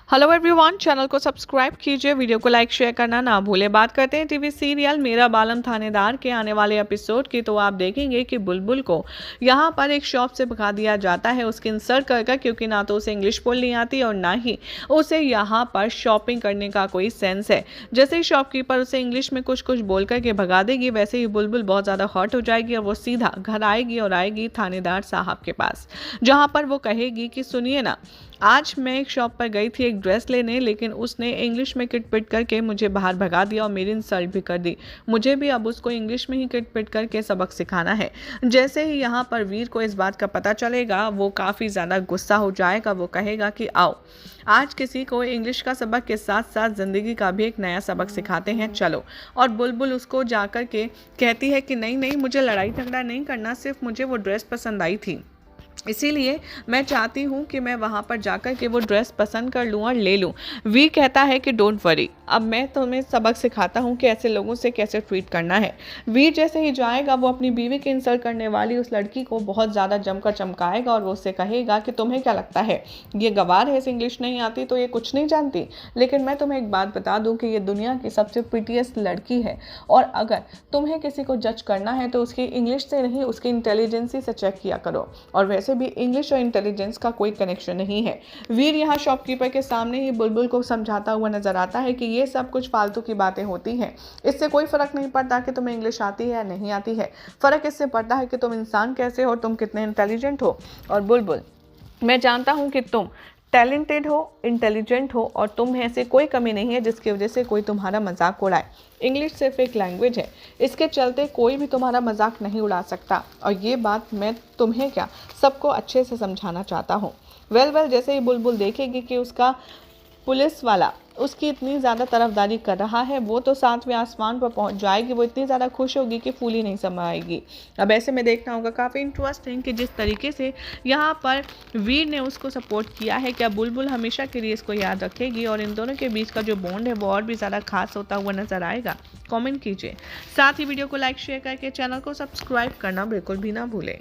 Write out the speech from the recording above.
Hello everyone, channel को subscribe कीजिए, video को लाइक शेयर करना ना भूले। बात करते हैं टीवी सीरियल मेरा बालम थानेदार के आने वाले एपिसोड की। तो आप देखेंगे कि बुलबुल को यहाँ पर एक शॉप से भगा दिया जाता है उसकी इंसल्ट कर, क्योंकि ना तो उसे इंग्लिश बोलनी आती और ना ही उसे यहाँ पर शॉपिंग करने का कोई सेंस है। जैसे ही शॉपकीपर उसे इंग्लिश में कुछ कुछ बोल करके भगा देगी, वैसे ही बुलबुल बहुत ज़्यादा हॉट हो जाएगी और वो सीधा घर आएगी और आएगी थानेदार साहब के पास, जहाँ पर वो कहेगी कि सुनिए ना, आज मैं एक शॉप पर गई थी एक ड्रेस लेने, लेकिन उसने इंग्लिश में किटपिट करके मुझे बाहर भगा दिया और मेरी इंसल्ट भी कर दी। मुझे भी अब उसको इंग्लिश में ही किटपिट करके सबक सिखाना है। जैसे ही यहाँ पर वीर को इस बात का पता चलेगा, वो काफ़ी ज़्यादा गुस्सा हो जाएगा। वो कहेगा कि आओ, आज किसी को इंग्लिश का सबक के साथ साथ ज़िंदगी का भी एक नया सबक सिखाते हैं, चलो। और बुलबुल उसको जाकर के कहती है कि नहीं नहीं, मुझे लड़ाई झगड़ा नहीं करना, सिर्फ मुझे वो ड्रेस पसंद आई थी, इसीलिए मैं चाहती हूँ कि मैं वहाँ पर जाकर के वो ड्रेस पसंद कर लूँ और ले लूँ। वी कहता है कि डोंट वरी, अब मैं तुम्हें सबक सिखाता हूँ कि ऐसे लोगों से कैसे ट्रीट करना है। वीर जैसे ही जाएगा, वो अपनी बीवी की इंसल्ट करने वाली उस लड़की को बहुत ज़्यादा जमकर चमकाएगा और वो उससे कहेगा कि तुम्हें क्या लगता है ये गवार है, इसे इंग्लिश नहीं आती तो ये कुछ नहीं जानती। लेकिन मैं तुम्हें एक बात बता दूँ कि ये दुनिया की सबसे प्रिटीएस्ट लड़की है, और अगर तुम्हें किसी को जज करना है तो उसकी इंग्लिश से नहीं, उसकी इंटेलिजेंसी से चेक किया करो। और वैसे भी इंग्लिश और इंटेलिजेंस का कोई कनेक्शन नहीं है। वीर यहाँ शॉपकीपर के सामने ही बुलबुल को समझाता हुआ नजर आता है कि ये सब कुछ फालतू की बातें होती हैं, इससे कोई फर्क नहीं पड़ता कि तुम्हें इंग्लिश आती है या नहीं आती है, फर्क इससे पड़ता है कि तुम इंसान कैसे हो, तुम कितने इंटेलिजेंट हो। और बुलबुल, मैं जानता हूँ कि तुम टैलेंटेड हो, इंटेलिजेंट हो, और तुम में से कोई कमी नहीं है जिसकी वजह से कोई तुम्हारा मजाक उड़ाए। इंग्लिश सिर्फ एक लैंग्वेज है, इसके चलते कोई भी तुम्हारा मजाक नहीं उड़ा सकता, और ये बात मैं तुम्हें क्या, सबको अच्छे से समझाना चाहता हूँ। वेल जैसे ही बुलबुल देखेगी कि उसका पुलिस वाला उसकी इतनी ज़्यादा तरफदारी कर रहा है, वो तो 7वें आसमान पर पहुंच जाएगी। वो इतनी ज़्यादा खुश होगी कि फूल ही नहीं समाएगी। अब ऐसे में देखना होगा काफ़ी इंटरेस्टिंग कि जिस तरीके से यहाँ पर वीर ने उसको सपोर्ट किया है, क्या बुलबुल हमेशा के लिए इसको याद रखेगी और इन दोनों के बीच का जो बॉन्ड है वो और भी ज़्यादा खास होता हुआ नजर आएगा। कॉमेंट कीजिए, साथ ही वीडियो को लाइक शेयर करके चैनल को सब्सक्राइब करना बिल्कुल भी ना भूलें।